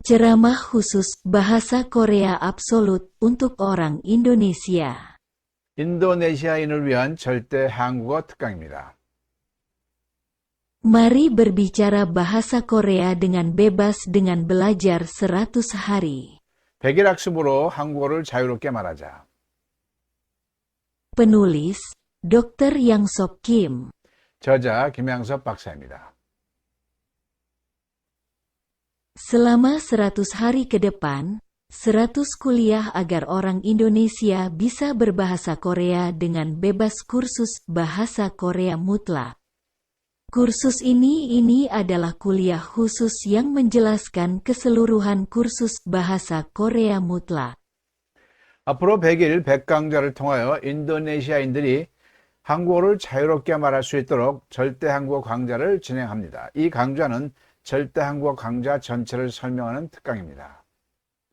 Ceramah khusus Bahasa Korea Absolut untuk orang Indonesia. 인도네시아인을 위한 절대 한국어 특강입니다. Mari berbicara bahasa Korea dengan bebas dengan belajar 100 hari. 100일 학습으로 한국어를 자유롭게 말하자. Penulis, Dr. Yang Sok Kim. 저자 김양섭 박사입니다. Selama 100 hari ke depan, 100 kuliah agar orang Indonesia bisa berbahasa Korea dengan bebas kursus Bahasa Korea Mutlak. Kursus ini adalah kuliah khusus yang menjelaskan keseluruhan kursus Bahasa Korea Mutlak. 앞으로 100일 100강좌를 통하여 인도네시아인들이 한국어를 자유롭게 말할 수 있도록 절대 한국어 강좌를 진행합니다. 이 강좌는 절대 한국어 강좌 전체를 설명하는 특강입니다.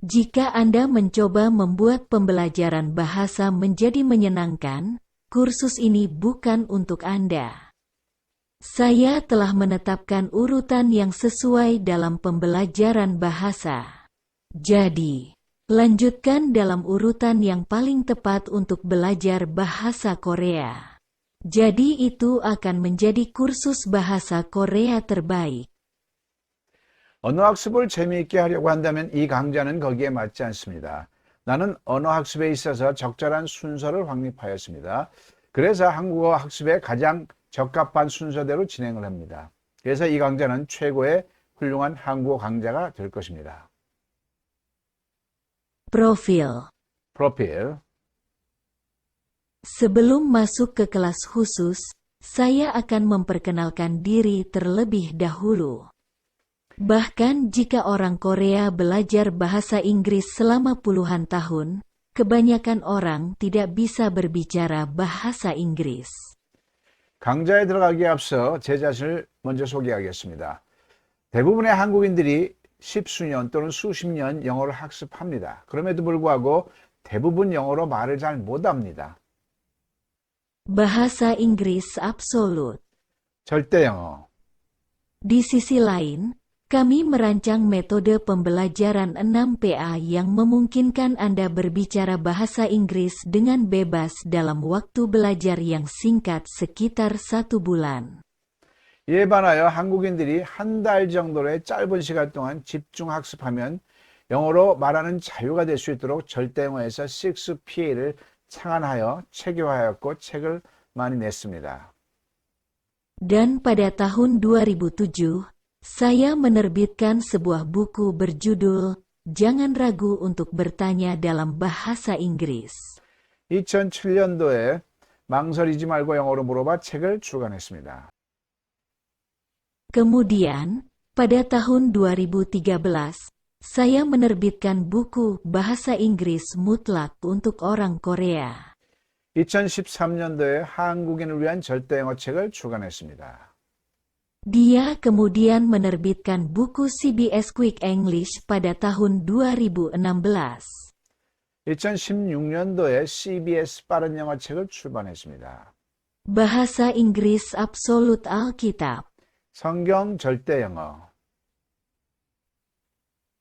Jika Anda mencoba membuat pembelajaran bahasa menjadi menyenangkan, kursus ini bukan untuk Anda. Saya telah menetapkan urutan yang sesuai dalam pembelajaran bahasa. Jadi, lanjutkan dalam urutan yang paling tepat untuk belajar bahasa Korea. Jadi itu akan menjadi kursus bahasa Korea terbaik. 언어 학습을 재미있게 하려고 한다면 이 강좌는 거기에 맞지 않습니다. 나는 언어 학습에 있어서 적절한 순서를 확립하였습니다. 그래서 한국어 학습에 가장 적합한 순서대로 진행을 합니다. 그래서 이 강좌는 최고의 훌륭한 한국어 강좌가 될 것입니다. Profil. 프로필. Sebelum masuk ke kelas khusus, saya akan memperkenalkan diri terlebih dahulu. Bahkan jika orang Korea belajar bahasa Inggris selama puluhan tahun, kebanyakan orang tidak bisa berbicara bahasa Inggris. 강좌에 들어가기에 앞서 제 자신을 먼저 소개하겠습니다. 대부분의 한국인들이 십수년 또는 수십 년 영어를 학습합니다. 그럼에도 불구하고 대부분 영어로 말을 잘 못합니다. Bahasa Inggris absolut. 절대 영어. Di sisi lain, kami merancang metode pembelajaran 6PA yang memungkinkan Anda berbicara bahasa Inggris dengan bebas dalam waktu belajar yang singkat sekitar 1 bulan. 이에 반하여 한국인들이 한 달 정도의 짧은 시간 동안 집중 학습하면 영어로 말하는 자유가 될 수 있도록 절대 영어에서 6PA를 창안하여 체계화하였고 책을 많이 냈습니다. Dan pada tahun 2007, saya menerbitkan sebuah buku berjudul Jangan Ragu untuk Bertanya dalam Bahasa Inggris. 2007년도에 망설이지 말고 영어로 물어봐 책을 출간했습니다. Kemudian, pada tahun 2013, saya menerbitkan buku Bahasa Inggris Mutlak untuk orang Korea. 2013년도에 한국인을 위한 절대 영어 책을 출간했습니다. Dia kemudian menerbitkan buku CBS Quick English pada tahun 2016. 2016년도에 CBS 빠른 영어 책을 출간했습니다. Bahasa Inggris Absolut Alkitab. 성경 절대 영어.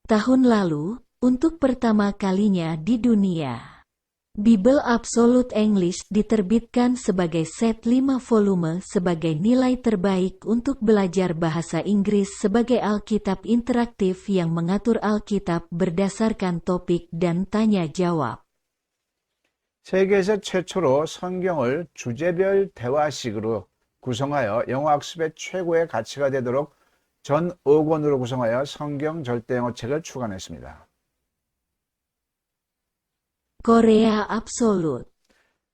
Tahun lalu, untuk pertama kalinya di dunia, Bible Absolute English diterbitkan sebagai set 5 volume sebagai nilai terbaik untuk belajar bahasa Inggris sebagai Alkitab interaktif yang mengatur Alkitab berdasarkan topik dan tanya jawab. 세계에서 최초로 성경을 주제별 대화식으로 구성하여 영어 학습의 최고의 가치가 되도록 전 5권으로 구성하여 성경 절대 영어 책을 출간했습니다. Korea Absolut.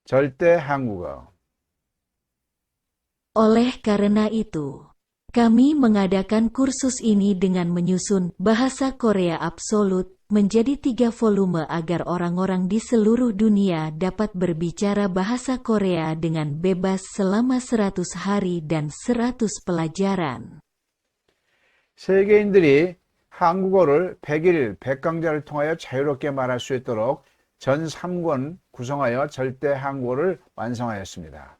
절대 한국어. Oleh karena itu, kami mengadakan kursus ini dengan menyusun Bahasa Korea Absolut menjadi 3 volume agar orang-orang di seluruh dunia dapat berbicara bahasa Korea dengan bebas selama 100 hari dan 100 pelajaran. 세계인들이 한국어를 100일 100강좌를 통하여 자유롭게 말할 수 있도록 전 3권 구성하여 절대 한국어를 완성하였습니다.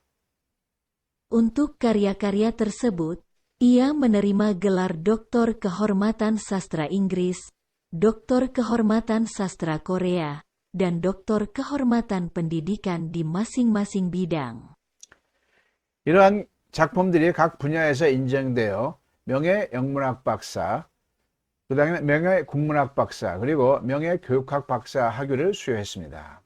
Untuk karya-karya tersebut, ia menerima gelar Doktor Kehormatan Sastra Inggris, Doktor Kehormatan Sastra Korea, dan Doktor Kehormatan Pendidikan di masing-masing bidang. 이러한 작품들이 각 분야에서 인정되어 명예영문학 박사, 그 다음에 명예국문학 박사, 그리고 명예교육학 박사 학위를 수여했습니다.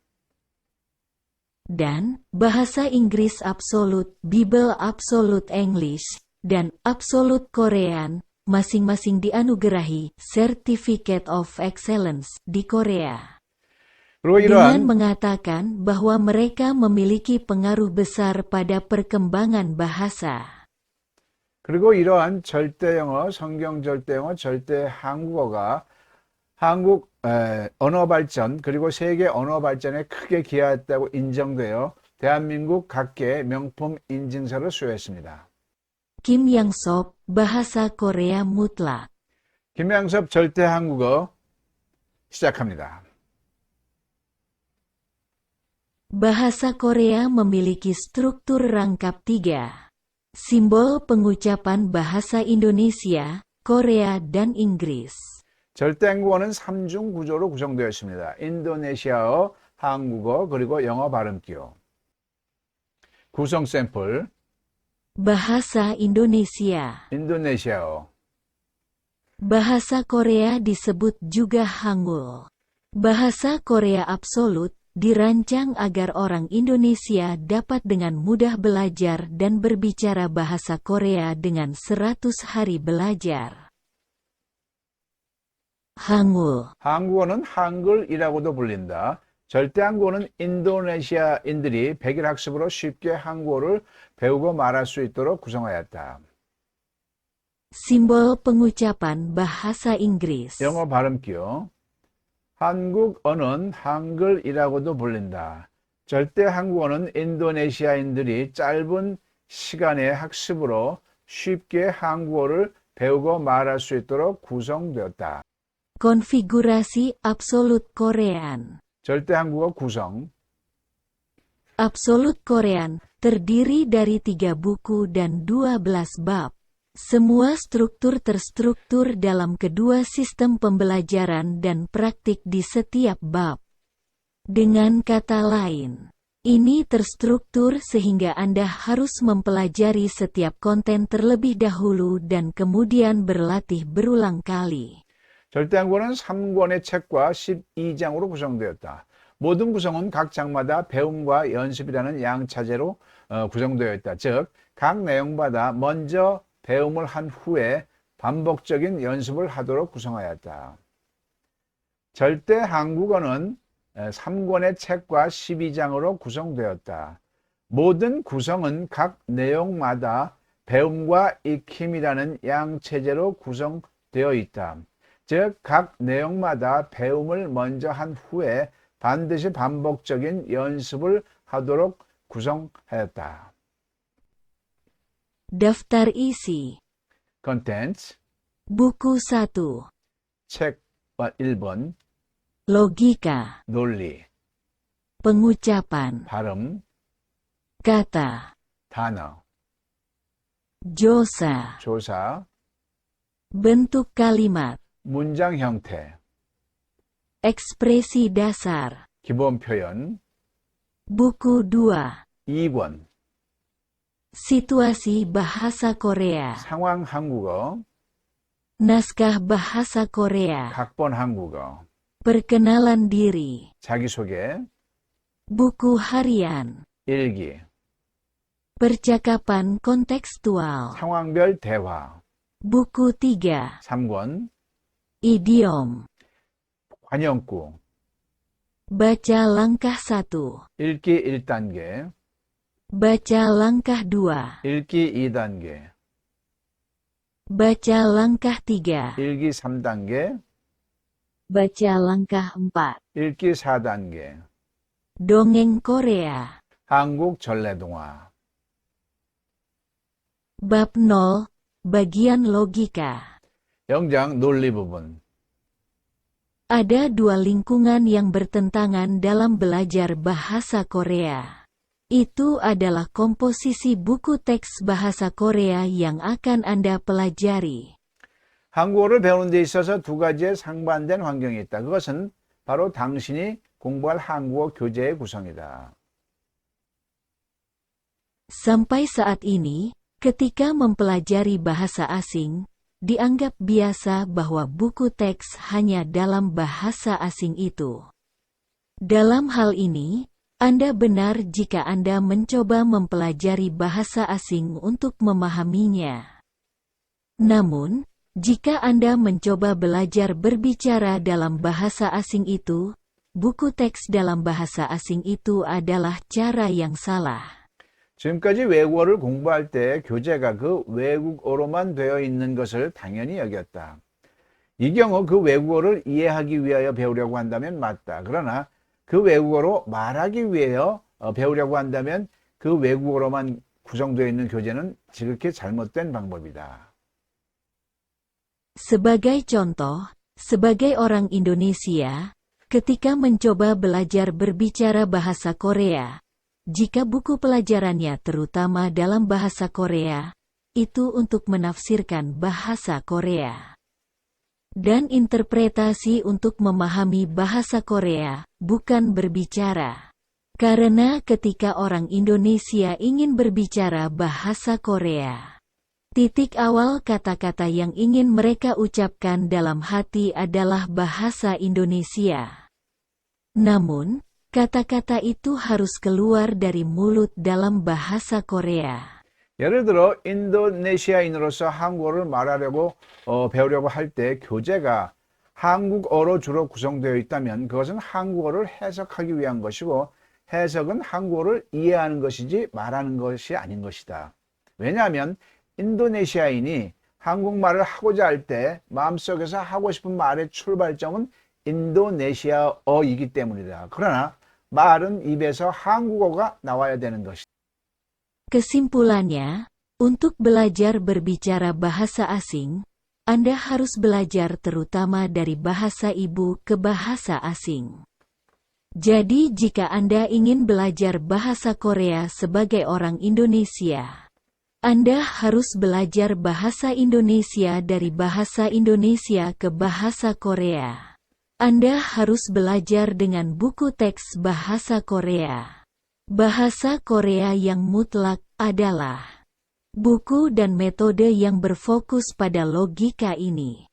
Dan bahasa Inggris Absolute, Bible Absolute English, dan Absolute Korean, masing-masing dianugerahi Certificate of Excellence di Korea. 그리고 Dengan 이러한 mengatakan bahwa mereka memiliki pengaruh besar pada perkembangan bahasa. 그리고 이러한 절대영어, 성경 절대영어, 절대 한국어가 한국 언어 발전 그리고 세계 언어 발전에 크게 기여했다고 인정되어 대한민국 각계의 명품 인증서를 수여했습니다. Kim Yang-sop, Bahasa Korea Mutlak. 김양섭 절대 한국어 시작합니다. Bahasa Korea memiliki struktur rangkap 3. Simbol pengucapan bahasa Indonesia, Korea, dan Inggris. 절대 한국어는 3중 구조로 구성되어 있습니다. 인도네시아어, 한국어, 그리고 영어 발음기호. 구성 샘플. Bahasa Indonesia. 인도네시아어. Bahasa Korea disebut juga Hangul. Bahasa Korea absolut dirancang agar orang Indonesia dapat dengan mudah belajar dan berbicara bahasa Korea dengan 100 hari belajar. Hangul. 한국어는 한글이라고도 불린다. 절대 한국어는 인도네시아인들이 백일 학습으로 쉽게 한국어를 배우고 말할 수 있도록 구성하였다. Simbol pengucapan bahasa Inggris. 영어 발음기호. 한국어는 한글이라고도 불린다. 절대 한국어는 인도네시아인들이 짧은 시간의 학습으로 쉽게 한국어를 배우고 말할 수 있도록 구성되었다. Konfigurasi Absolute Korean. 절대 한국어 구성. Absolute Korean terdiri dari 3 buku dan 12 bab. Semua struktur terstruktur dalam kedua sistem pembelajaran dan praktik di setiap bab. Dengan kata lain, ini terstruktur sehingga Anda harus mempelajari setiap konten terlebih dahulu dan kemudian berlatih berulang kali. 절대 한국어는 3권의 책과 12장으로 구성되었다. 모든 구성은 각 장마다 배움과 연습이라는 양차제로 구성되어 있다. 즉, 각 내용마다 먼저 배움을 한 후에 반복적인 연습을 하도록 구성하였다. 절대 한국어는 3권의 책과 12장으로 구성되었다. 모든 구성은 각 내용마다 배움과 익힘이라는 양체제로 구성되어 있다. 즉, 각 내용마다 배움을 먼저 한 후에 반드시 반복적인 연습을 하도록 구성하였다. Daftar isi. Contents. Buku 1. 책 1번. Logika. 논리. Pengucapan. 발음. Kata. 단어. Josa. 조사. Bentuk kalimat. 문장 형태. Ekspresi dasar. 기본 표현. Buku 2. 2권. Situasi bahasa Korea. 상황 한국어. Naskah bahasa Korea. 각본 한국어. Perkenalan diri. 자기소개. Buku harian. 일기. Percakapan kontekstual. 상황별 대화. Buku 3. 3권. Idiom. 관용구. Baca langkah 1. 읽기 1단계. Baca langkah 2. 읽기 2단계. Baca langkah 3. 읽기 3단계. Baca langkah 4. 읽기 4단계. Dongeng Korea. 한국 전래동화. Bab 0. Bagian logika. 영장 논리 부분. Ada 2 lingkungan yang bertentangan dalam belajar bahasa Korea. Itu adalah komposisi buku teks bahasa Korea yang akan Anda pelajari. 한국어를 배우는 데 있어서 두 가지의 상반된 환경이 있다. 그것은 바로 당신이 공부할 한국어 교재의 구성이다. Sampai saat ini, ketika mempelajari bahasa asing, dianggap biasa bahwa buku teks hanya dalam bahasa asing itu. Dalam hal ini, Anda benar jika Anda mencoba mempelajari bahasa asing untuk memahaminya. Namun, jika Anda mencoba belajar berbicara dalam bahasa asing itu, buku teks dalam bahasa asing itu adalah cara yang salah. 지금까지 외국어를 공부할 때 교재가 그 외국어로만 되어 있는 것을 당연히 여겼다. 이 경우 그 외국어를 이해하기 위하여 배우려고 한다면 맞다. 그러나 그 외국어로 말하기 위하여 배우려고 한다면 그 외국어로만 구성되어 있는 교재는 지극히 잘못된 방법이다. Sebagai contoh, sebagai orang Indonesia, ketika mencoba belajar berbicara bahasa Korea, jika buku pelajarannya terutama dalam bahasa Korea, itu untuk menafsirkan bahasa Korea. Dan interpretasi untuk memahami bahasa Korea, bukan berbicara. Karena ketika orang Indonesia ingin berbicara bahasa Korea, titik awal kata-kata yang ingin mereka ucapkan dalam hati adalah bahasa Indonesia. Namun, kata-kata itu harus keluar dari mulut dalam bahasa Korea. 예를 들어 인도네시아인으로서 한국어를 말하려고 배우려고 할 때 교재가 한국어로 주로 구성되어 있다면 그것은 한국어를 해석하기 위한 것이고 해석은 한국어를 이해하는 것이지 말하는 것이 아닌 것이다. 왜냐하면 인도네시아인이 한국말을 하고자 할 때 마음속에서 하고 싶은 말의 출발점은 인도네시아어이기 때문이다. 그러나 말은 입에서 한국어가 나와야 되는 것이다. Kesimpulannya, untuk belajar berbicara bahasa asing, Anda harus belajar terutama dari bahasa ibu ke bahasa asing. Jadi jika Anda ingin belajar bahasa Korea sebagai orang Indonesia, Anda harus belajar bahasa Indonesia dari bahasa Indonesia ke bahasa Korea. Anda harus belajar dengan buku teks bahasa Korea. Bahasa Korea yang mutlak adalah buku dan metode yang berfokus pada logika ini.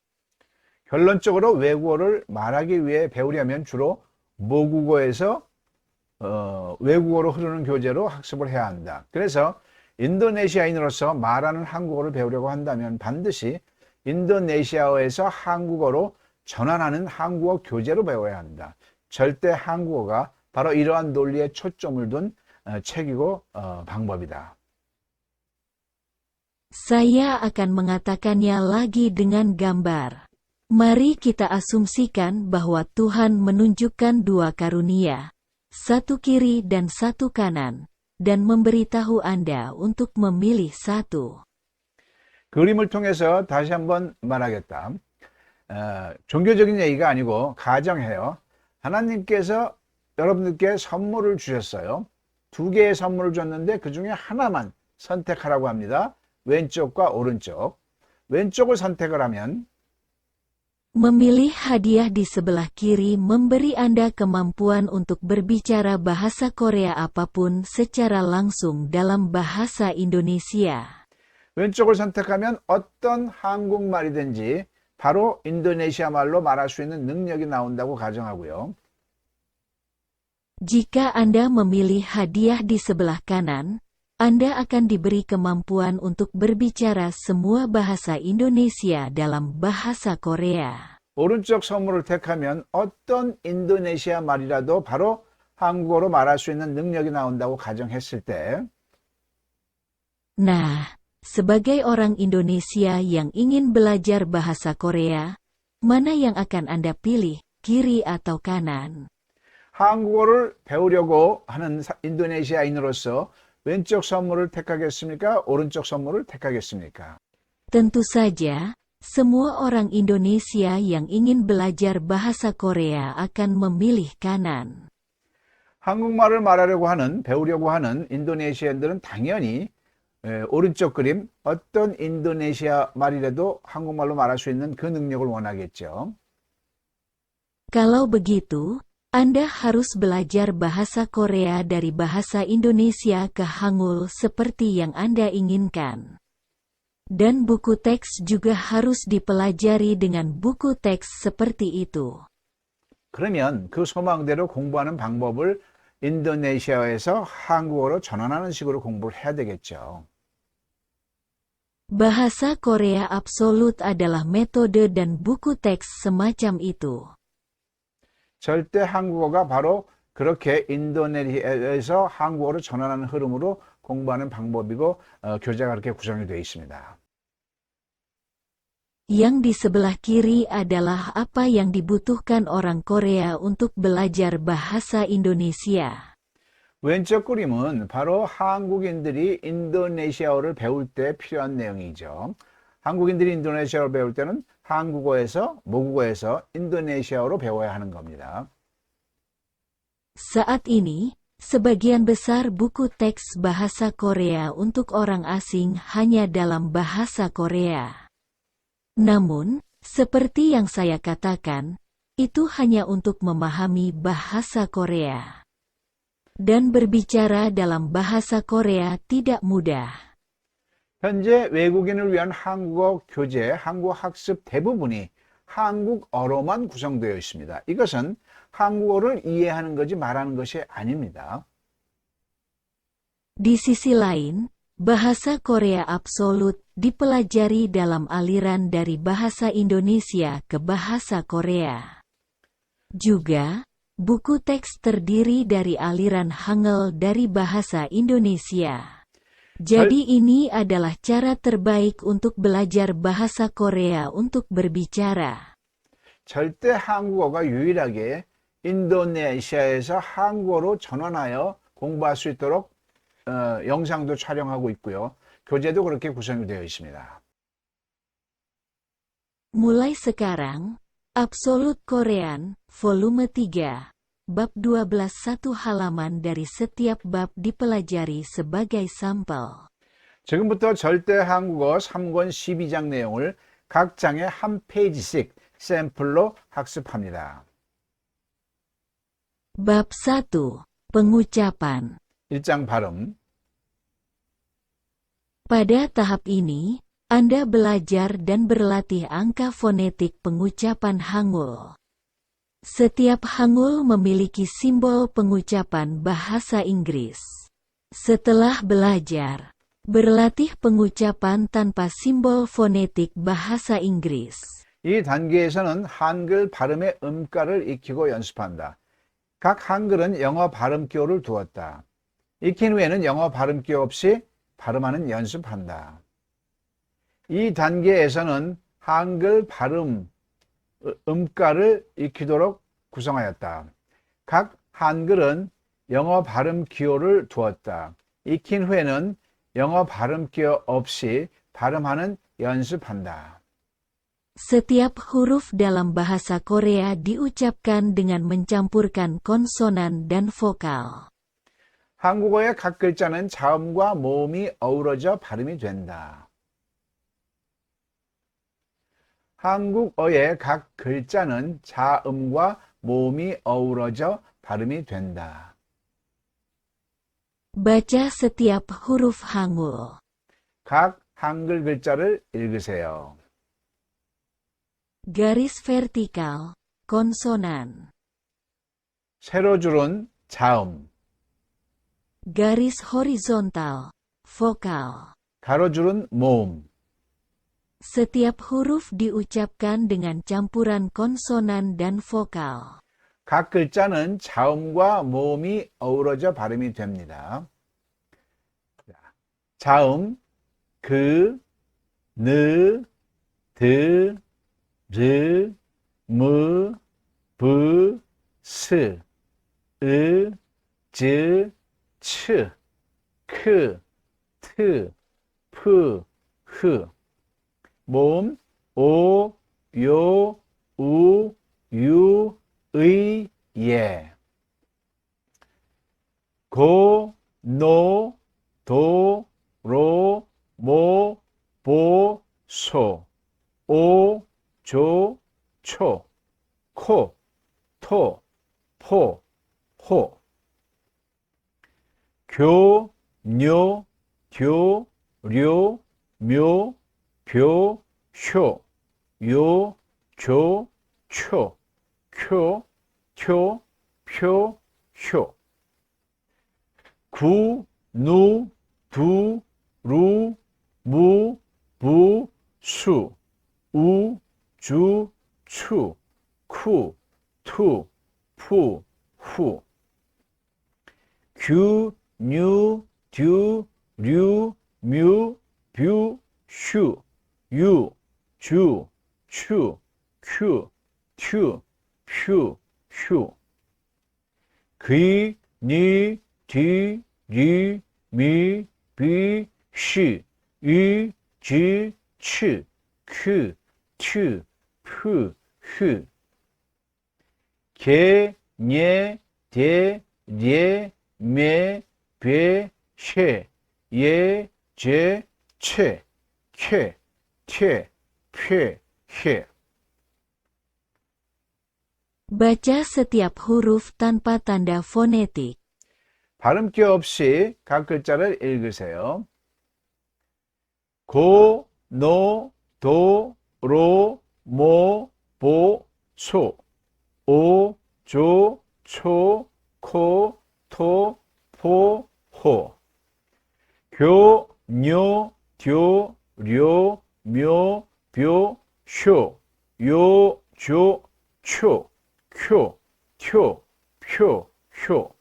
결론적으로 외국어를 말하기 위해 배우려면 주로 모국어에서 외국어로 흐르는 교재로 학습을 해야 한다. 그래서 인도네시아인으로서 말하는 한국어를 배우려고 한다면 반드시 인도네시아어에서 한국어로 전환하는 한국어 교재로 배워야 한다. 절대 한국어가 바로 이러한 논리에 초점을 둔 책이고 방법이다. Saya akan mengatakannya lagi dengan gambar. Mari kita asumsikan bahwa Tuhan menunjukkan dua karunia, satu kiri dan satu kanan, dan memberitahu Anda untuk memilih satu. 그림을 통해서 다시 한번 말하겠다. 종교적인 얘기가 아니고 가정해요. 하나님께서 여러분들께 선물을 주셨어요. 두 개의 선물을 줬는데 그 중에 하나만 선택하라고 합니다. 왼쪽과 오른쪽. 왼쪽을 선택을 하면 Memilih hadiah di sebelah kiri memberi Anda kemampuan untuk berbicara bahasa Korea apapun secara langsung dalam bahasa Indonesia. 왼쪽을 선택하면 어떤 한국말이든지 바로 인도네시아 말로 말할 수 있는 능력이 나온다고 가정하고요. Jika Anda memilih hadiah di sebelah kanan, Anda akan diberi kemampuan untuk berbicara semua bahasa Indonesia dalam bahasa Korea. 오른쪽 선물을 택하면 어떤 인도네시아 말이라도 바로 한국어로 말할 수 있는 능력이 나온다고 가정했을 때 Nah, sebagai orang Indonesia yang ingin belajar bahasa Korea, mana yang akan Anda pilih, kiri atau kanan? 한국어를 배우려고 하는 인도네시아인으로서 왼쪽 선물을 택하겠습니까? 오른쪽 선물을 택하겠습니까? Tentu saja, semua orang Indonesia yang ingin belajar bahasa Korea akan memilih kanan. 한국말을 말하려고 하는, 배우려고 하는 인도네시아인들은 당연히 오른쪽 그림, 어떤 인도네시아 말이라도 한국말로 말할 수 있는 그 능력을 원하겠죠. Kalau begitu, Anda harus belajar bahasa Korea dari bahasa Indonesia ke Hangul seperti yang Anda inginkan. Dan buku teks juga harus dipelajari dengan buku teks seperti itu. 그러면 그 소망대로 공부하는 방법을 인도네시아에서 한국어로 전환하는 식으로 공부를 해야 되겠죠. Bahasa Korea absolut adalah metode dan buku teks semacam itu. 절대 한국어가 바로 그렇게 인도네시아에서 한국어로 전환하는 흐름으로 공부하는 방법이고 교재가 그렇게 구성이 되어 있습니다. Yang di sebelah kiri adalah apa yang dibutuhkan orang Korea untuk belajar bahasa Indonesia. 왼쪽 그림은 바로 한국인들이 인도네시아어를 배울 때 필요한 내용이죠. 한국인들이 인도네시아어를 배울 때는 한국어에서, 모국어에서 인도네시아어로 배워야 하는 겁니다. Saat ini, sebagian besar buku teks bahasa Korea untuk orang asing hanya dalam bahasa Korea. Namun, seperti yang saya katakan, itu hanya untuk memahami bahasa Korea. Dan berbicara dalam bahasa Korea tidak mudah. 현재 외국인을 위한 한국어 교재, 한국어 학습 대부분이 한국어로만 구성되어 있습니다. 이것은 한국어를 이해하는 거지 말하는 것이 아닙니다. Di sisi lain, bahasa Korea absolut dipelajari dalam aliran dari bahasa Indonesia ke bahasa Korea. Juga, buku teks terdiri dari aliran Hangul dari bahasa Indonesia. Jadi ini adalah cara terbaik untuk belajar bahasa Korea untuk berbicara. 절대 한국어가 유일하게 인도네시아에서 한국어로 전환하여 공부할 수 있도록 영상도 촬영하고 있고요. 교재도 그렇게 구성이 되어 있습니다. Mulai sekarang, Absolute Korean, volume 3, bab 12 satu halaman dari setiap bab dipelajari sebagai sampel. 지금부터 절대 한국어 3권 12장 내용을 각 장에 한 페이지씩 샘플로 학습합니다. Bab 1. Pengucapan. 1장 발음. Pada tahap ini, Anda belajar dan berlatih angka fonetik pengucapan Hangul. Setiap Hangul memiliki simbol pengucapan bahasa Inggris. Setelah belajar, berlatih pengucapan tanpa simbol fonetik bahasa Inggris. 이 단계에서는 한글 발음의 음가를 익히고 연습한다. 각 한글은 영어 발음 기호를 두었다. 익힌 후에는 영어 발음 기호 없이 발음하는 연습한다. 이 단계에서는 한글 발음 음가를 익히도록 구성하였다. 각 한글은 영어 발음 기호를 두었다. 익힌 후에는 영어 발음 기호 없이 발음하는 연습한다. Setiap huruf dalam bahasa Korea diucapkan dengan mencampurkan konsonan dan vokal. 한국어의 각 글자는 자음과 모음이 어우러져 발음이 된다. 한국어의 각 글자는 자음과 모음이 어우러져 발음이 된다. Baca setiap huruf Hangul. 각 한글 글자를 읽으세요. Garis vertikal, konsonan. 세로줄은 자음, Garis horizontal, vokal. 가로줄은 모음. Setiap huruf diucapkan dengan campuran konsonan dan vokal. 각 글자는 자음과 모음이 어우러져 발음이 됩니다. 자음, 그, 느, 드, 르, 무, 부, 스, 으, 즈, 츠, 크, 트, 프, 흐. 모음, 오, 요, 우, 유, 의, 예. 고, 노, 도, 로, 모, 보, 소, 오, 조, 초, 코, 토, 포, 호. 교, 뇨, 교, 료, 묘, 벼, 효, 요, 조, 초, 쿄, 튀, 표, 효. 구, 누, 두, 루, 무, 부, 수, 우, 주, 추, 쿠, 투, 푸, 후. 규, 뉴, 듀, 류, 뮤, 뷰, 슈, 유, 주, 추, 큐, 튜, 퓨, 휴. 귀, 니, 디, 리, 미, 비, 시, 이, 지, 치, 큐, 튜, 푸, 휴. 개, nye, 대, 예, 매, 배, 쉐, 예, 제, 채, 쾌, 퇴, 폐, 해. Baca setiap huruf tanpa tanda fonetik. 발음기 없이 각 글자를 읽으세요. 고, 노, 도, 로, 모, 보, 소, 오, 조, 초, 코, 토, 포, 호. 교, 뇨, 듀, 료, 묘, 벼, 쇼, 요, 조, 초, 쿄, 튀, 표, 효.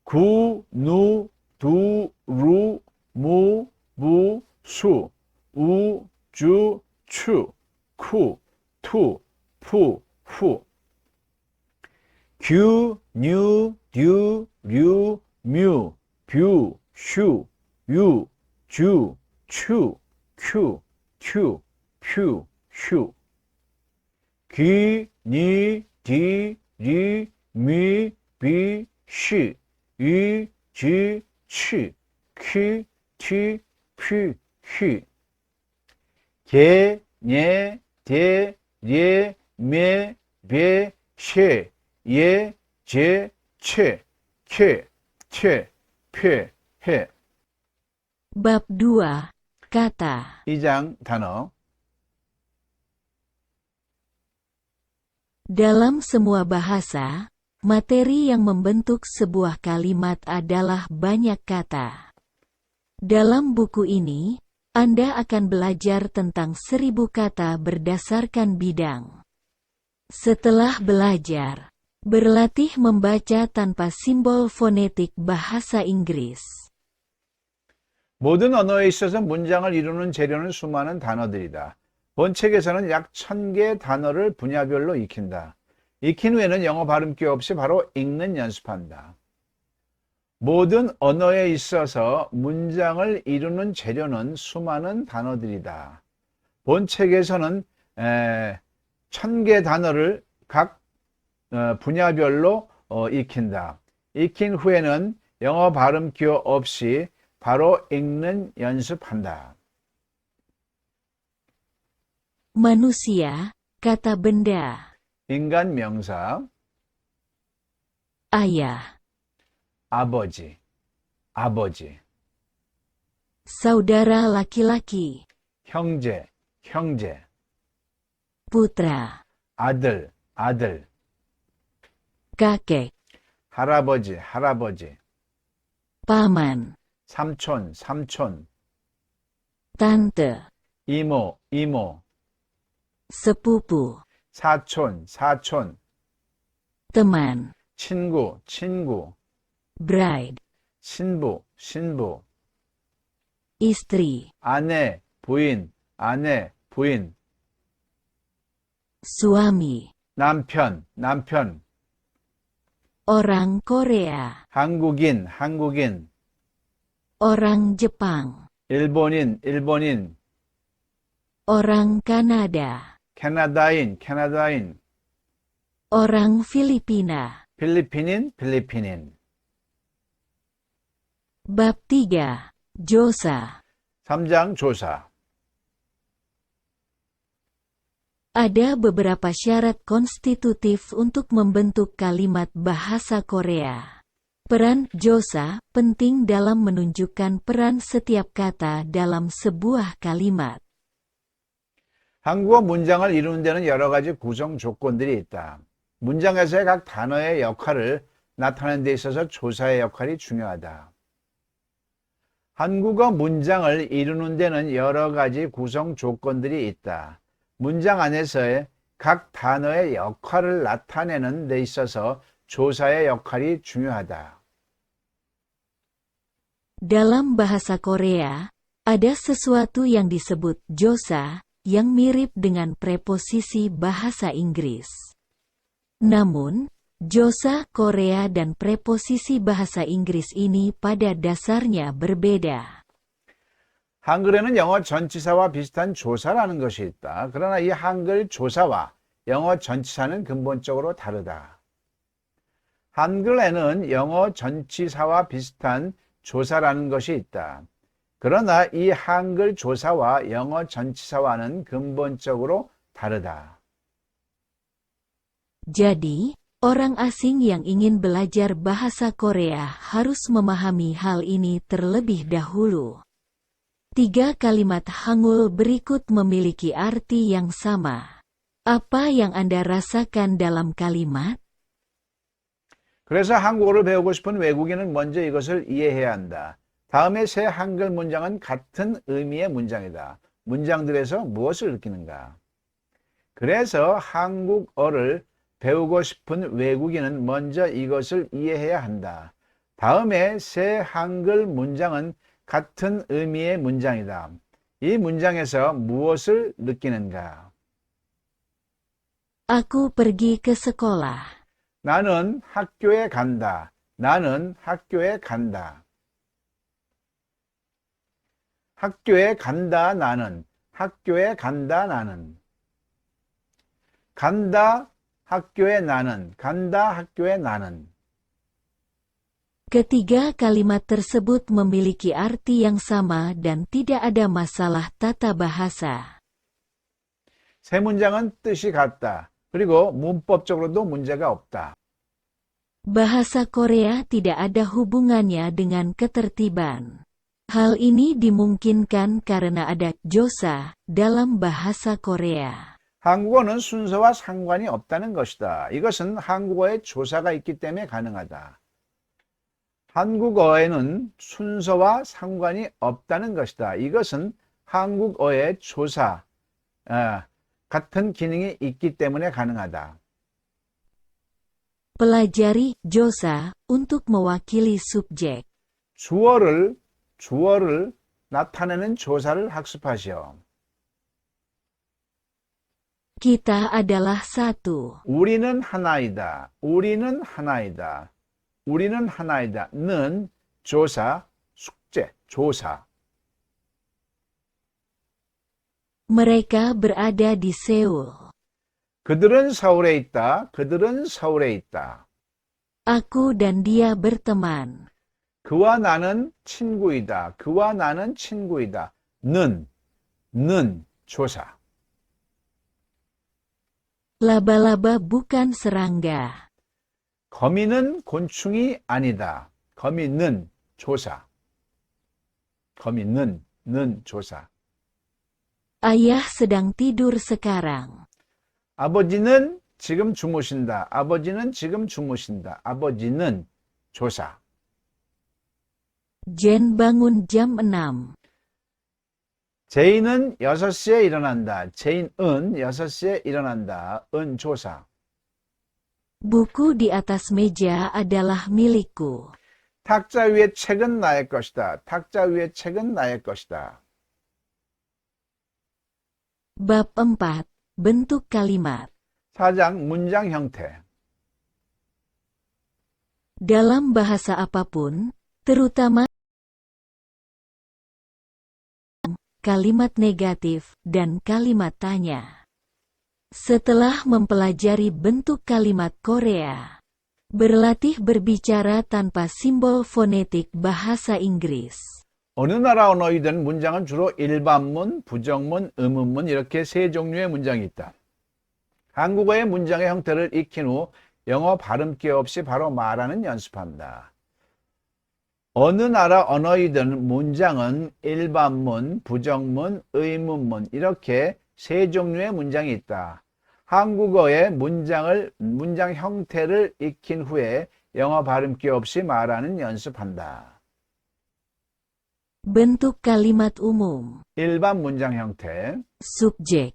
구, 누, 두, 루, 무, 부, 수, 우, 주, 추, 쿠, 투, 푸, 후. 규, 뉴, 듀, 류, 뮤, 뷰, 슈, 유, 주, 추, 큐, 튜, 퓨, 휴. 귀, 니, 디, 리, 미, 비, 시, 이, 지, 치, 퀴, 티, 퓨, 휘. 개, nye, 대, 예, 매, 배, 쉐, 예, 제, 채, 쾌, 퇴, 폐, 해. Bab 2. Kata. 2장 단어. Dalam semua bahasa, materi yang membentuk sebuah kalimat adalah banyak kata. Dalam buku ini, Anda akan belajar tentang 1000 kata berdasarkan bidang. Setelah belajar, berlatih membaca tanpa simbol fonetik bahasa Inggris. 모든 언어에 있어서 문장을 이루는 재료는 수많은 단어들이다. 본 책에서는 약 1000개의 단어를 분야별로 익힌다. 익힌 후에는 영어 발음기 없이 바로 읽는 연습한다. 모든 언어에 있어서 문장을 이루는 재료는 수많은 단어들이다. 본 책에서는 1000개 단어를 각 분야별로 익힌다. 익힌 후에는 영어 발음 기호 없이 바로 읽는 연습한다. Manusia, kata benda. 인간 명사, Ayah, 아버지, 아버지, saudara laki-laki, 형제, 형제, putra, 아들, 아들, kakek, 할아버지, 할아버지, paman, 삼촌, 삼촌, tante, 이모, 이모, sepupu, 사촌, 사촌, teman, 친구, 친구, bride, 신부, 신부, istri, 아내, 부인, 아내, 부인, suami, 남편, 남편, orang Korea, 한국인, 한국인, orang Jepang, 일본인, 일본인, orang Kanada, 캐나다인, 캐나다인, orang Filipina. 필리핀인, 필리핀인. Bab 3. Josa. 3장 조사. Ada beberapa syarat konstitutif untuk membentuk kalimat bahasa Korea. Peran josa penting dalam menunjukkan peran setiap kata dalam sebuah kalimat. 한국어 문장을 이루는 데는 여러 가지 구성 조건들이 있다. 문장에서의 각 단어의 역할을 나타내는 데 있어서 조사의 역할이 중요하다. 한국어 문장을 이루는 데는 여러 가지 구성 조건들이 있다. 문장 안에서의 각 단어의 역할을 나타내는 데 있어서 조사의 역할이 중요하다. Dalam bahasa Korea, ada sesuatu yang disebut josa, yang mirip dengan preposisi bahasa Inggris. Namun, josa Korea dan preposisi bahasa Inggris ini pada dasarnya berbeda. 한글에는 영어 전치사와 비슷한 조사라는 것이 있다. 그러나 이 한글 조사와 영어 전치사는 근본적으로 다르다. 한글에는 영어 전치사와 비슷한 조사라는 것이 있다. 그러나 이 한글 조사와 영어 전치사와는 근본적으로 다르다. Jadi, orang asing yang ingin belajar bahasa Korea harus memahami hal ini terlebih dahulu. 3 kalimat Hangul berikut memiliki arti yang sama. Apa yang Anda rasakan dalam kalimat? 그래서 한국어를 배우고 싶은 외국인은 먼저 이것을 이해해야 한다. 다음에 세 한글 문장은 같은 의미의 문장이다. 문장들에서 무엇을 느끼는가? 그래서 한국어를 배우고 싶은 외국인은 먼저 이것을 이해해야 한다. 다음에 세 한글 문장은 같은 의미의 문장이다. 이 문장에서 무엇을 느끼는가? Aku pergi ke sekolah. 나는 학교에 간다. 나는 학교에 간다. 학교에 간다 나는. 학교에 간다 나는. 간다 학교에 나는. 간다 학교에 나는. Ketiga kalimat tersebut memiliki arti yang sama dan tidak ada masalah tata bahasa. 세 문장은 뜻이 같다. 그리고 문법적으로도 문제가 없다. Bahasa Korea tidak ada hubungannya dengan ketertiban. Hal ini dimungkinkan karena ada josa dalam bahasa Korea. 한국어는 순서와 상관이 없다는 것이다. 이것은 한국어에 조사가 있기 때문에 가능하다. 한국어에는 순서와 상관이 없다는 것이다. 이것은 한국어의 조사, 같은 기능이 있기 때문에 가능하다. Pelajari josa untuk mewakili subjek. 주어를 나타내는 조사를 학습하시오. Kita adalah satu. 우리는 하나이다. 우리는 하나이다. 우리는 하나이다. 는 조사, 숙제, 조사. Mereka berada di Seoul. 그들은 서울에 있다. 그들은 서울에 있다. Aku dan dia berteman. 그와 나는 친구이다. 그와 나는 친구이다. 는 조사. Laba-laba bukan serangga. 거미는 곤충이 아니다. 거미는 조사. 거미는 조사. Ayah sedang tidur sekarang. 아버지는 지금 주무신다. 아버지는 지금 주무신다. 아버지는 조사. Jen bangun jam 6. 제인은 6시에 일어난다. 제인은 6시에 일어난다. 은 조사. Buku di atas meja adalah milikku. 탁자 위의 책은 나의 것이다. 탁자 위의 책은 나의 것이다. Bab 4. Bentuk kalimat. 4장 문장 형태. Dalam bahasa apapun, terutama kalimat negatif dan kalimat tanya. Setelah mempelajari bentuk kalimat Korea, berlatih berbicara tanpa simbol fonetik bahasa Inggris. 어느 나라 언어이든 문장은 주로 일반문, 부정문, 의문문 이렇게 세 종류의 문장이 있다. 한국어의 문장의 형태를 익힌 후 영어 발음기 없이 바로 말하는 연습한다. 어느 나라 언어이든 문장은 일반문, 부정문, 의문문 이렇게 세 종류의 문장이 있다. 한국어의 문장 형태를 익힌 후에 영어 발음기 없이 말하는 연습한다. Bentuk kalimat umum. 일반 문장 형태, Subjek.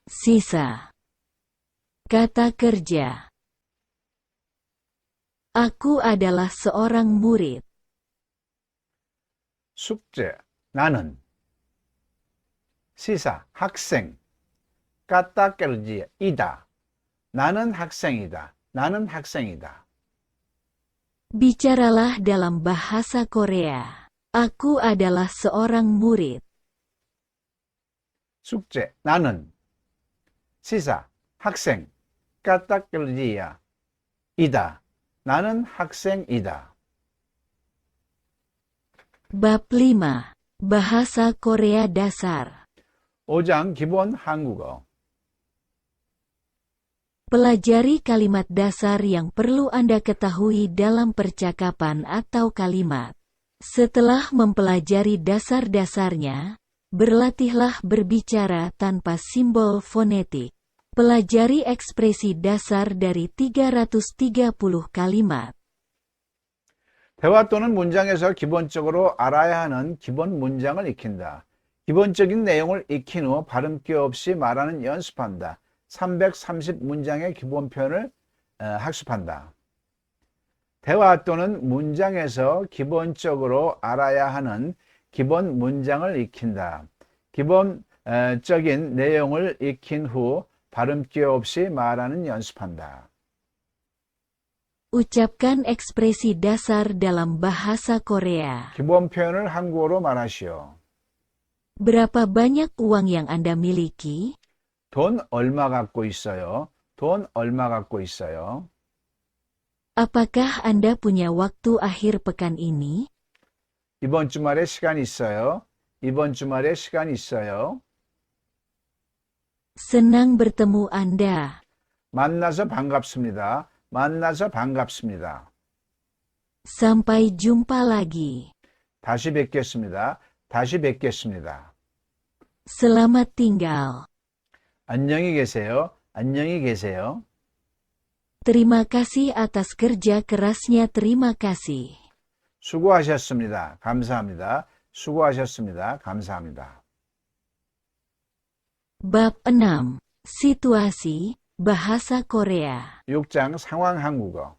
Sisa. Kata kerja. Aku adalah seorang murid. 숙제, 나는. 시사, 학생. 까딱 깨르지, 이다. 나는 학생이다. 나는 학생이다. Bicaralah dalam bahasa Korea. Aku adalah seorang murid. 숙제, 나는. 시사, 학생. 까딱 깨르지야, 이다. 나는 학생이다. Bab 5. Bahasa Korea Dasar. 5장 기본 한국어. Pelajari kalimat dasar yang perlu Anda ketahui dalam percakapan atau kalimat. Setelah mempelajari dasar-dasarnya, berlatihlah berbicara tanpa simbol fonetik. Pelajari ekspresi dasar dari 330 kalimat. 대화 또는 문장에서 기본적으로 알아야 하는 기본 문장을 익힌다. 기본적인 내용을 익힌 후 발음기 없이 말하는 연습한다. 330문장의 기본 표현을 학습한다. 대화 또는 문장에서 기본적으로 알아야 하는 기본 문장을 익힌다. 기본적인 내용을 익힌 후 발음기 없이 말하는 연습한다. Ucapkan ekspresi dasar dalam bahasa Korea. 기본 표현을 한국어로 말하시오. Berapa banyak uang yang Anda miliki? 돈 얼마 갖고 있어요? 돈 얼마 갖고 있어요? Apakah Anda punya waktu akhir pekan ini? 이번 주말에 시간 있어요? 이번 주말에 시간 있어요? Senang bertemu Anda. 만나서 반갑습니다. 만나서 반갑습니다. Sampai jumpa lagi. 다시 뵙겠습니다. 다시 뵙겠습니다. Selamat tinggal. 안녕히 계세요. 안녕히 계세요. Terima kasih atas kerja kerasnya. Terima kasih. 수고하셨습니다. 감사합니다. 수고하셨습니다. 감사합니다. Bab 6. Situasi, Bahasa Korea. 6장 상황 한국어.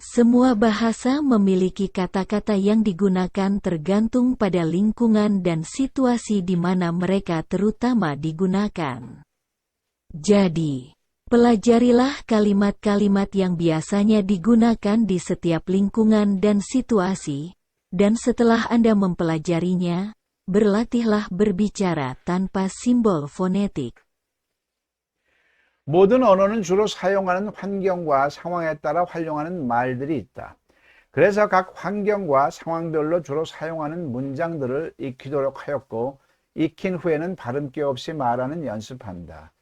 Semua bahasa memiliki kata-kata yang digunakan tergantung pada lingkungan dan situasi di mana mereka terutama digunakan. Jadi, pelajarilah kalimat-kalimat yang biasanya digunakan di setiap lingkungan dan situasi, dan setelah Anda mempelajarinya, berlatihlah berbicara tanpa simbol fonetik. 모든 언어는 주로 사용하는 환경과 상황에 따라 활용하는 말들이 있다. 그래서 각 환경과 상황별로 주로 사용하는 문장들을 익히도록 하였고, 익힌 후에는 발음기 없이 말하는 연습한다.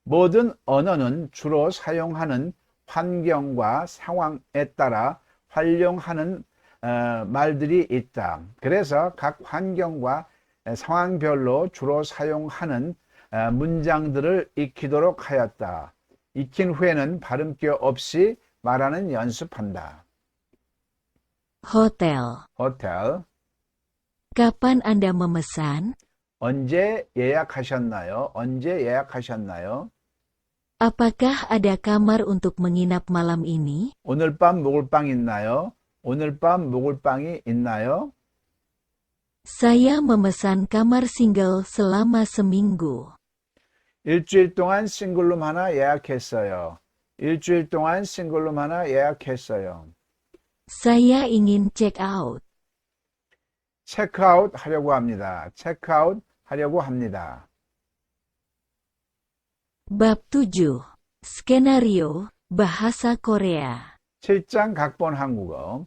모든 언어는 주로 사용하는 환경과 상황에 따라 활용하는 말들이 있다. 그래서 각 환경과 상황별로 주로 사용하는 문장들을 익히도록 하였다. 익힌 후에는 발음기 없이 말하는 연습한다. Hotel. 호텔. Kapan Anda memesan? 언제 예약하셨나요? 언제 예약하셨나요? Apakah ada kamar untuk menginap malam ini? 오늘 밤 묵을 빵 있나요? 오늘 밤 묵을 빵이 있나요? Saya memesan kamar single selama seminggu. 일주일 동안 싱글룸 하나 예약했어요. 일주일 동안 싱글룸 하나 예약했어요. Saya ingin check out. 체크아웃 하려고 합니다. 체크아웃 하려고 합니다. Bab 7. Skenario, Bahasa Korea. 7장 각본 한국어.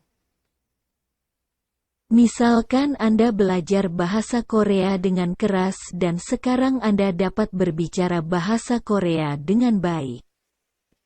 Misalkan Anda belajar bahasa Korea dengan keras dan sekarang Anda dapat berbicara bahasa Korea dengan baik.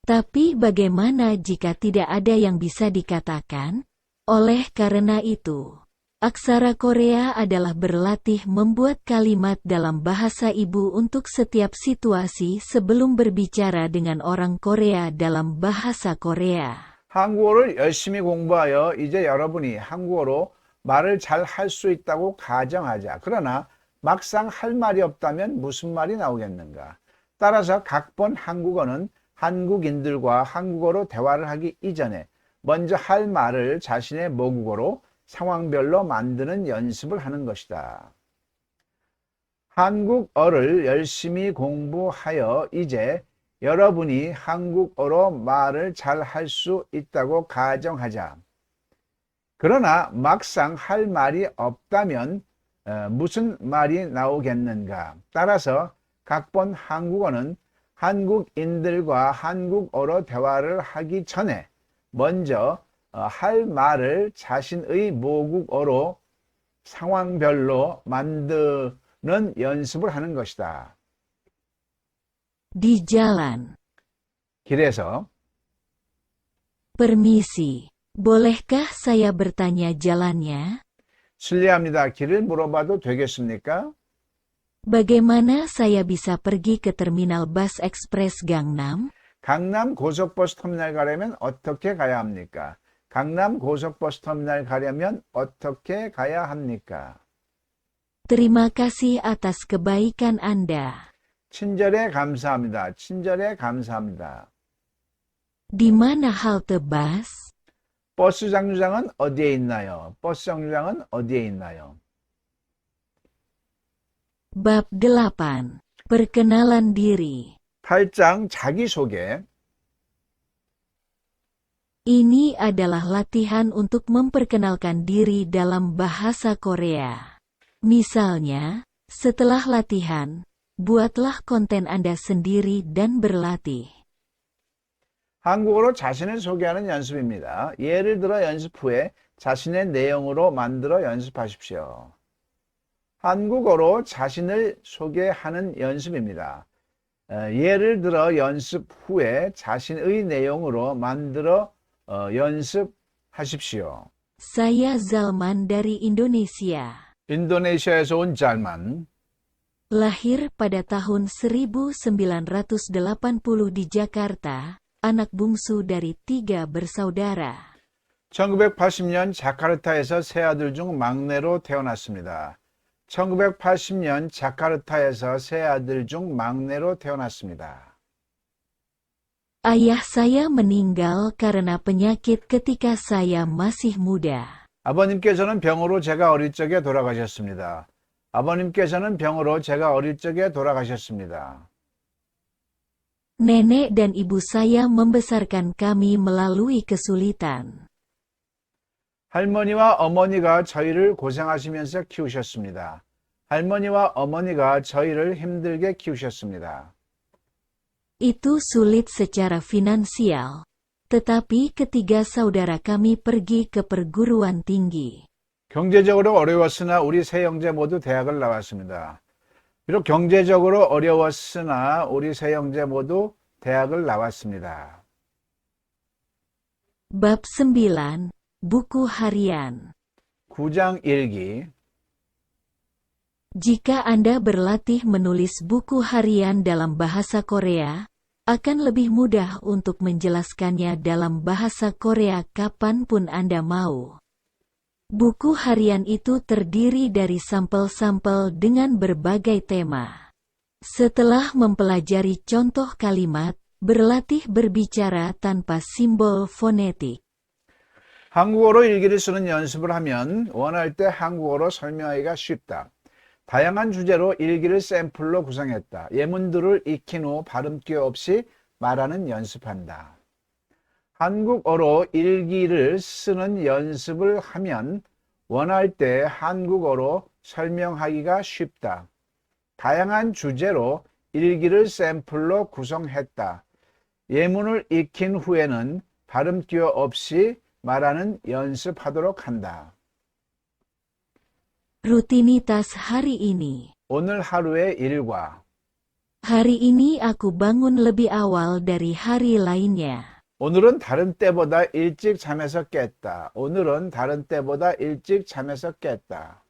Tapi bagaimana jika tidak ada yang bisa dikatakan? Oleh karena itu, aksara Korea adalah berlatih membuat kalimat dalam bahasa ibu untuk setiap situasi sebelum berbicara dengan orang Korea dalam bahasa Korea. 한국어를 열심히 공부하여 이제 여러분이 한국어로 말을 잘 할 수 있다고 가정하자. 그러나 막상 할 말이 없다면 무슨 말이 나오겠는가? 따라서 각본 한국어는 한국인들과 한국어로 대화를 하기 이전에 먼저 할 말을 자신의 모국어로 상황별로 만드는 연습을 하는 것이다. 한국어를 열심히 공부하여 이제 여러분이 한국어로 말을 잘 할 수 있다고 가정하자. 그러나 막상 할 말이 없다면 무슨 말이 나오겠는가? 따라서 각본 한국어는 한국인들과 한국어로 대화를 하기 전에 먼저 할 말을 자신의 모국어로 상황별로 만드는 연습을 하는 것이다. Di jalan. 길에서 Permisi, bolehkah saya bertanya jalannya? 실례합니다. 길을 물어봐도 되겠습니까? Bagaimana saya bisa pergi ke terminal bus ekspres Gangnam? 강남 고속버스 터미널 가려면 어떻게 가야 합니까? 강남 고속버스 터미널 가려면 어떻게 가야 합니까? Terima kasih atas kebaikan Anda. 친절에 감사합니다. 친절에 감사합니다. Di mana halte bus? 버스 정류장은 어디에 있나요? 버스 정류장은 어디에 있나요? Bab 8. Perkenalan diri. 8장 자기소개. Ini adalah latihan untuk memperkenalkan diri dalam bahasa Korea. Misalnya, setelah latihan, buatlah konten Anda sendiri dan berlatih. 한국어로 자신을 소개하는 연습입니다. 예를 들어 연습 후에 자신의 내용으로 만들어 연습하십시오. 한국어로 자신을 소개하는 연습입니다. 예를 들어 연습 후에 자신의 내용으로 만들어 연습하십시오. Saya Zalman dari Indonesia. 인도네시아에서 온 잘만. Lahir pada tahun 1980 di Jakarta, anak bungsu dari 3 bersaudara. 1980년 자카르타에서 세 아들 중 막내로 태어났습니다. 1980년 자카르타에서 세 아들 중 막내로 태어났습니다. Ayah saya meninggal karena penyakit ketika saya masih muda. 아버님께서는 병으로 제가 어릴 적에 돌아가셨습니다. 아버님께서는 병으로 제가 어릴 적에 돌아가셨습니다. Nenek dan ibu saya membesarkan kami melalui kesulitan. 할머니와 어머니가 저희를 고생하시면서 키우셨습니다. 할머니와 어머니가 저희를 힘들게 키우셨습니다. Itu sulit secara finansial. Tetapi ketiga saudara kami pergi ke perguruan tinggi. 경제적으로 어려웠으나 우리 세 형제 모두 대학을 나왔습니다. 비록 경제적으로 어려웠으나 우리 세 형제 모두 대학을 나왔습니다. Bab 9. Buku harian. 9장 일기. Jika Anda berlatih menulis buku harian dalam bahasa Korea, akan lebih mudah untuk menjelaskannya dalam bahasa Korea kapanpun Anda mau. Buku harian itu terdiri dari sampel-sampel dengan berbagai tema. Setelah mempelajari contoh kalimat, berlatih berbicara tanpa simbol fonetik. 한국어로 일기를 쓰는 연습을 하면 원할 때 한국어로 설명하기가 쉽다. 다양한 주제로 일기를 샘플로 구성했다. 예문들을 익힌 후 발음기 없이 말하는 연습한다. 한국어로 일기를 쓰는 연습을 하면 원할 때 한국어로 설명하기가 쉽다. 다양한 주제로 일기를 샘플로 구성했다. 예문을 익힌 후에는 발음 기호 없이 말하는 연습하도록 한다. Rutinitas hari ini. 오늘 하루의 일과 Hari ini aku bangun lebih awal dari hari lainnya. 오늘은 다른 때보다 일찍 잠에서 깼다. 오늘은 다른 때보다 일찍 잠에서 깼다.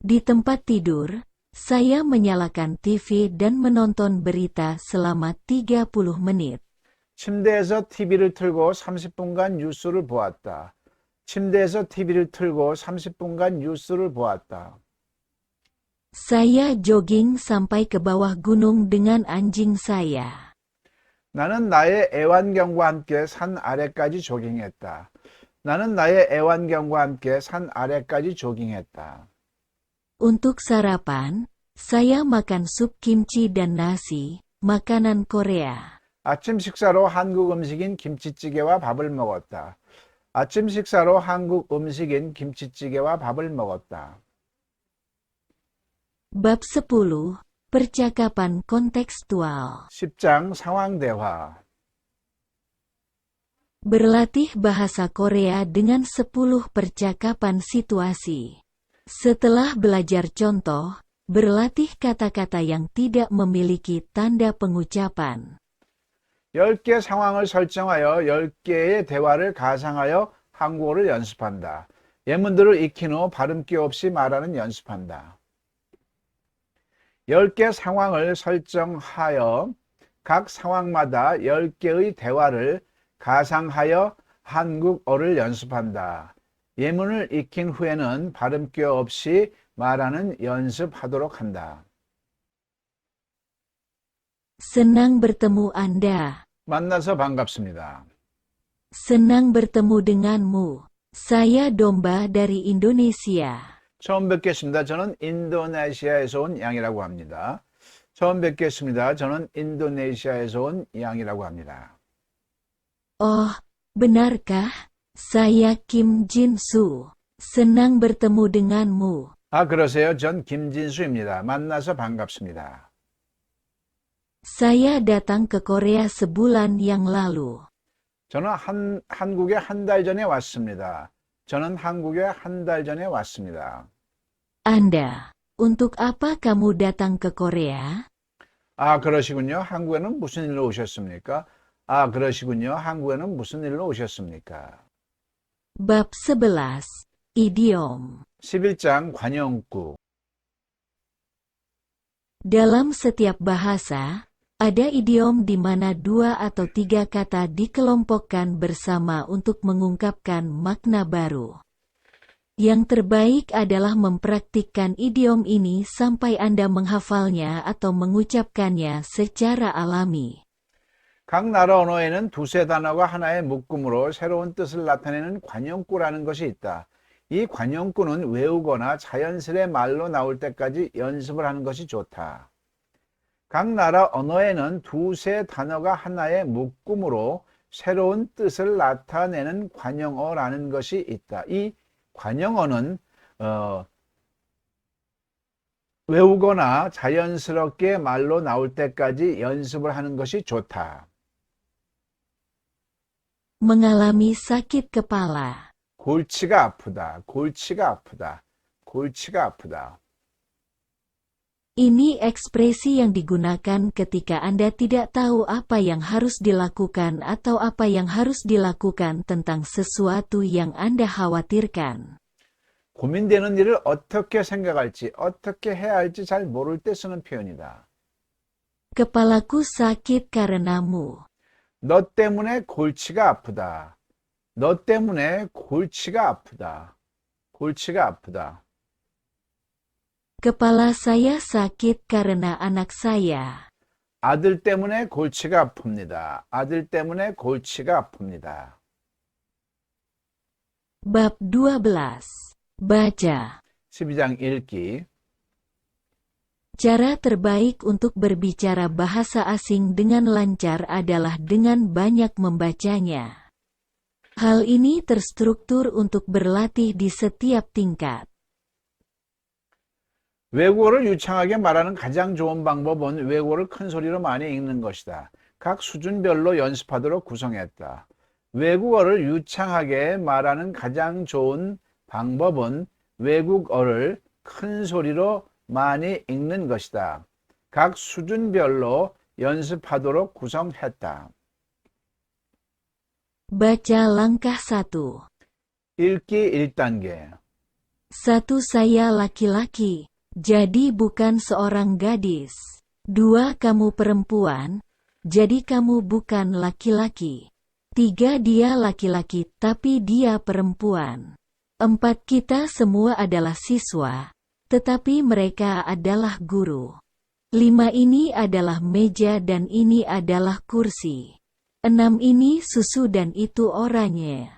Di tempat tidur, saya menyalakan TV dan menonton berita selama 30 menit. 침대에서 TV를 틀고 30분간 뉴스를 보았다. 침대에서 TV를 틀고 30분간 뉴스를 보았다. Saya jogging sampai ke bawah gunung dengan anjing saya. 나는 나의 애완견과 함께 산 아래까지 조깅했다. 나는 나의 애완견과 함께 산 아래까지 조깅했다. Untuk sarapan, saya makan sup kimchi dan nasi, makanan Korea. 아침 식사로 한국 음식인 김치찌개와 밥을 먹었다. 아침 식사로 한국 음식인 김치찌개와 밥을 먹었다. Bab 10. Percakapan kontekstual. 10장 상황 대화. Berlatih bahasa Korea dengan 10 percakapan situasi. Setelah belajar contoh, berlatih kata-kata yang tidak memiliki tanda pengucapan. 10개 상황을 설정하여 10개의 대화를 가상하여 한국어를 연습한다. 예문들을 익힌 후 발음기 없이 말하는 연습한다. 10개 상황을 설정하여 각 상황마다 10개의 대화를 가상하여 한국어를 연습한다. 예문을 익힌 후에는 발음기 없이 말하는 연습하도록 한다. Senang bertemu Anda. 만나서 반갑습니다. Senang bertemu denganmu. Saya Domba dari Indonesia. 처음 뵙겠습니다. 저는 인도네시아에서 온 양이라고 합니다. 처음 뵙겠습니다. 저는 인도네시아에서 온 양이라고 합니다. Oh, benarkah? Saya Kim Jin-soo. Senang bertemu denganmu. 아, 그러세요? 전 김진수입니다. 만나서 반갑습니다. Saya datang ke Korea sebulan yang lalu. 저는 한국에 한 달 전에 왔습니다. 저는 한국에 한 달 전에 왔습니다. Anda, untuk apa kamu datang ke Korea? 아, 그러시군요. 한국에는 무슨 일로 오셨습니까? 아, 그러시군요. 한국에는 무슨 일로 오셨습니까? Bab 11. Idiom. 11장 관용구. Dalam setiap bahasa, ada idiom di mana 2 atau 3 kata dikelompokkan bersama untuk mengungkapkan makna baru. Yang terbaik adalah mempraktikkan idiom ini sampai Anda menghafalnya atau mengucapkannya secara alami. 각 나라 언어에는 두세 단어가 하나의 묶음으로 새로운 뜻을 나타내는 관용구라는 것이 있다. 이 관용구는 외우거나 자연스레 말로 나올 때까지 연습을 하는 것이 좋다. 각 나라 언어에는 두세 단어가 하나의 묶음으로 새로운 뜻을 나타내는 관용어라는 것이 있다. 이 관용어는 외우거나 자연스럽게 말로 나올 때까지 연습을 하는 것이 좋다. Mengalami sakit kepala. 골치가 아프다. 골치가 아프다. 골치가 아프다. Ini ekspresi yang digunakan ketika Anda tidak tahu apa yang harus dilakukan atau apa yang harus dilakukan tentang sesuatu yang Anda khawatirkan. 고민되는 일을 어떻게 생각할지, 어떻게 해야 할지 잘 모를 때 쓰는 표현이다. Kepalaku sakit karenamu. 너 때문에 골치가 아프다. 너 때문에 골치가 아프다. 골치가 아프다. Kepala saya sakit karena anak saya. 아들 때문에 골치가 아픕니다. 아들 때문에 골치가 아픕니다. Bab 12. Baca. 12장 읽기. Cara terbaik untuk berbicara bahasa asing dengan lancar adalah dengan banyak membacanya. Hal ini terstruktur untuk berlatih di setiap tingkat. 외국어를 유창하게 말하는 가장 좋은 방법은 외국어를 큰 소리로 많이 읽는 것이다. 각 수준별로 연습하도록 구성했다. 외국어를 유창하게 말하는 가장 좋은 방법은 외국어를 큰 소리로 많이 읽는 것이다. 각 수준별로 연습하도록 구성했다. Baca langkah 1. 읽기 1단계. 1. Saya laki-laki, jadi bukan seorang gadis. 2. Kamu perempuan, jadi kamu bukan laki-laki. 3. Dia laki-laki tapi dia perempuan. 4. Kita semua adalah siswa, tetapi mereka adalah guru. 5. Ini adalah meja dan ini adalah kursi. 6. Ini susu dan itu oranye.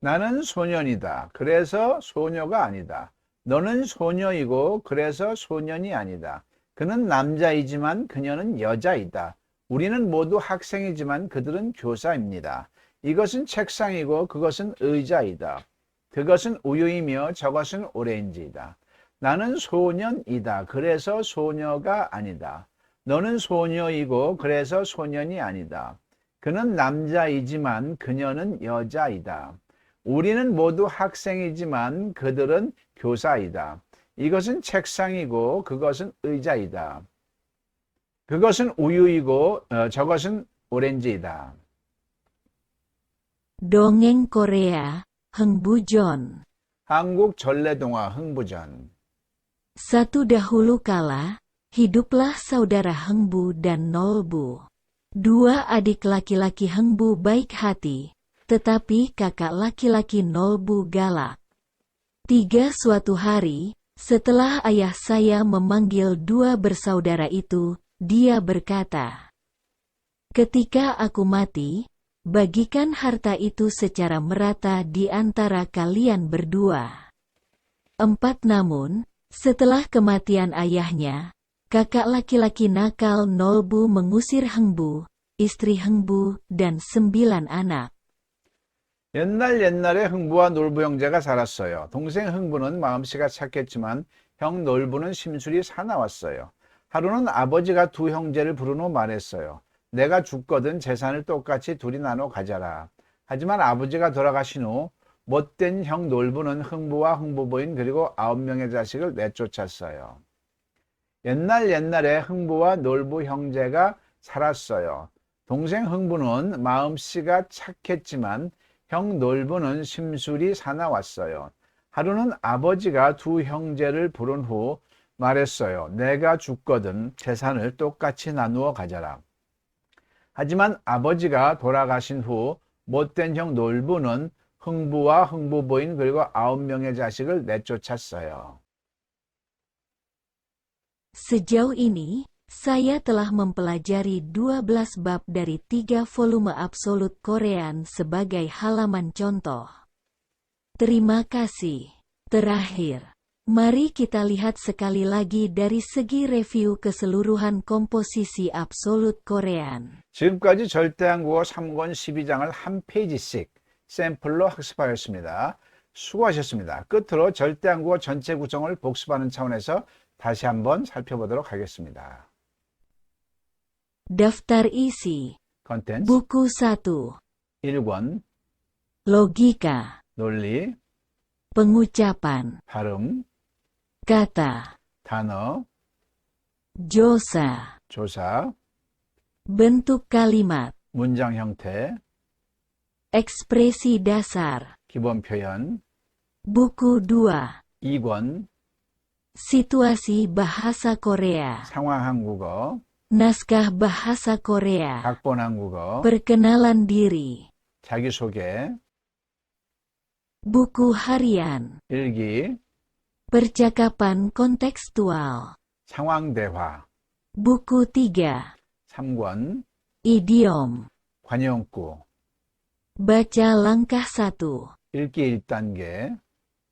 나는 소년이다. 그래서 소녀가 아니다. 너는 소녀이고 그래서 소년이 아니다. 그는 남자이지만 그녀는 여자이다. 우리는 모두 학생이지만 그들은 교사입니다. 이것은 책상이고 그것은 의자이다. 그것은 우유이며 저것은 오렌지이다. 나는 소년이다. 그래서 소녀가 아니다. 너는 소녀이고 그래서 소년이 아니다. 그는 남자이지만 그녀는 여자이다. 우리는 모두 학생이지만 그들은 교사이다. 이것은 책상이고 그것은 의자이다. 그것은 우유이고 저것은 오렌지이다. Dongeng Korea, Hengbujon. 한국 전래동화 흥부전. 1. Dahulu kala, hiduplah saudara Hengbu dan Nolbu. 2. Adik laki-laki Hengbu baik hati, tetapi kakak laki-laki Nolbu galak. 3. Suatu hari, setelah ayah saya memanggil 2 bersaudara itu, dia berkata, "Ketika aku mati, bagikan harta itu secara merata di antara kalian berdua." 4. Namun, setelah kematian ayahnya, kakak laki-laki nakal Nolbu mengusir Hengbu, istri Hengbu, dan 9 anak. 옛날에 흥부와 놀부 형제가 살았어요. 동생 흥부는 마음씨가 착했지만 형 놀부는 심술이 사나웠어요. 하루는 아버지가 2 형제를 부른 후 말했어요. 내가 죽거든 재산을 똑같이 둘이 나눠 가져라. 하지만 아버지가 돌아가신 후 못된 형 놀부는 흥부와 흥부부인 그리고 9명의 자식을 내쫓았어요. 옛날에 흥부와 놀부 형제가 살았어요. 동생 흥부는 마음씨가 착했지만 형 놀부는 심술이 사나웠어요. 하루는 아버지가 2 형제를 부른 후 말했어요. 내가 죽거든 재산을 똑같이 나누어 가져라. 하지만 아버지가 돌아가신 후 못된 형 놀부는 흥부와 흥부부인 그리고 9명의 자식을 내쫓았어요. Sejauh ini, saya telah mempelajari 12 bab dari 3 volume Absolut Korean sebagai halaman contoh. Terima kasih. Terakhir, mari kita lihat sekali lagi dari segi review keseluruhan komposisi Absolut Korean. 지금까지 절대한국어 3권 12장을 한 페이지씩 샘플로 학습하였습니다. 수고하셨습니다. 끝으로 절대한국어 전체 구성을 복습하는 차원에서 다시 한번 살펴보도록 하겠습니다. Daftar isi. 컨텐츠 Buku 1. 1권 Logika. 논리, Pengucapan. 발음, Kata. 단어, Josa. 조사, Bentuk kalimat. 문장 형태, Ekspresi dasar. 기본 표현, Buku 2. 2권 Situasi bahasa Korea. 상황 한국어, Naskah bahasa Korea. 각본 한국어, Perkenalan diri. 자기소개, Buku harian. 일기, Percakapan kontekstual. 상황 대화, Buku 3. 3권 Idiom. 관용구, Baca langkah 1. 읽기 1단계,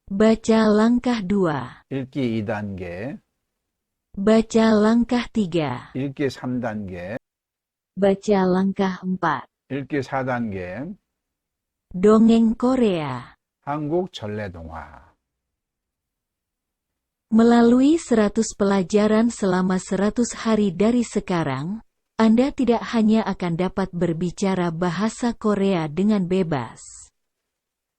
Baca langkah 2. 읽기 2단계, Baca langkah 3. 읽기 3단계, Baca langkah 4. 읽기 4단계, Dongeng Korea. 한국 전래동화. Melalui 100 pelajaran selama 100 hari dari sekarang, Anda tidak hanya akan dapat berbicara bahasa Korea dengan bebas,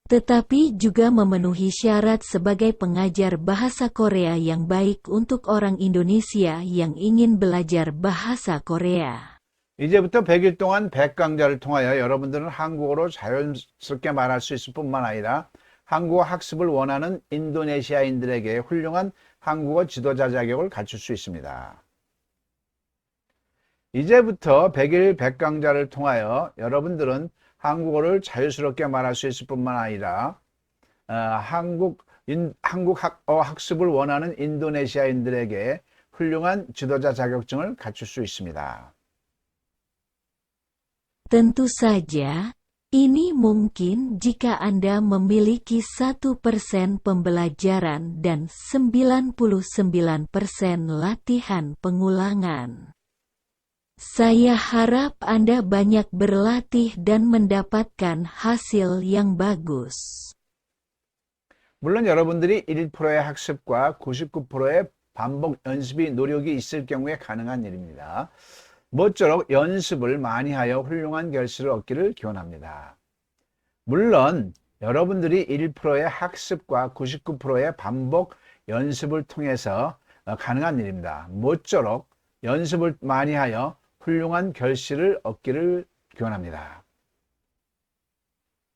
tetapi juga memenuhi syarat sebagai pengajar bahasa Korea yang baik untuk orang Indonesia yang ingin belajar bahasa Korea. 이제부터 100일 동안 백강좌를 통하여 여러분들은 한국어로 자연스럽게 말할 수 있을 뿐만 아니라 한국어 학습을 원하는 인도네시아인들에게 훌륭한 한국어 지도자 자격을 갖출 수 있습니다. 이제부터 100일 백강좌를 통하여 여러분들은 한국어를 자유스럽게 말할 수 있을 뿐만 아니라 한국 학습을 원하는 인도네시아인들에게 훌륭한 지도자 자격증을 갖출 수 있습니다. Tentu saja, ini mungkin jika Anda memiliki 1% pembelajaran dan 99% latihan pengulangan. Saya harap Anda banyak berlatih dan mendapatkan hasil yang bagus. 물론 여러분들이 1%의 학습과 99%의 반복 연습이 노력이 있을 경우에 가능한 일입니다. 모쪼록 연습을 많이 하여 훌륭한 결실을 얻기를 기원합니다. 물론 여러분들이 1%의 학습과 99%의 반복 연습을 통해서 가능한 일입니다. 모쪼록 연습을 많이 하여 훌륭한 결실을 얻기를 기원합니다.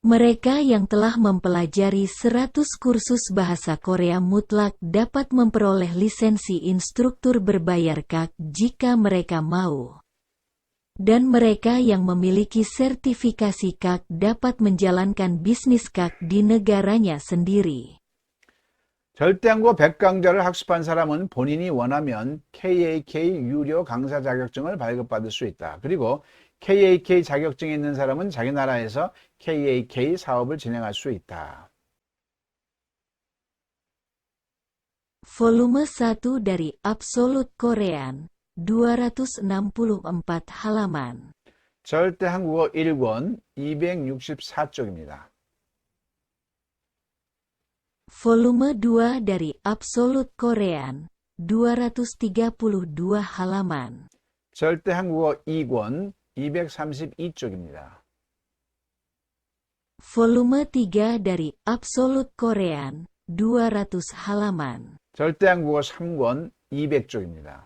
Mereka yang telah mempelajari 100 kursus bahasa Korea mutlak dapat memperoleh lisensi instruktur berbayar KAK jika mereka mau. Dan mereka yang memiliki sertifikasi KAK dapat menjalankan bisnis KAK di negaranya sendiri. 절대한국어 100강좌를 학습한 사람은 본인이 원하면 KAK 유료 강사 자격증을 발급받을 수 있다. 그리고 KAK 자격증이 있는 사람은 자기 나라에서 KAK 사업을 진행할 수 있다. Volume 1 dari Absolute Korean, 264 halaman. 절대 한국어 1권 264쪽입니다. Volume 2 dari Absolute Korean, 232 halaman. 절대 한국어 2권 232쪽입니다. Volume 3 dari Absolute Korean, 200 halaman. 절대 한국어 3권 200쪽입니다.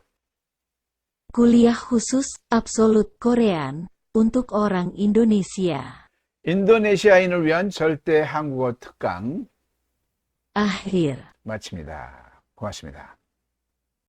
Kuliah khusus Absolute Korean untuk orang Indonesia. 인도네시아인을 위한 절대 한국어 특강 Akhir. 마칩니다. 고맙습니다.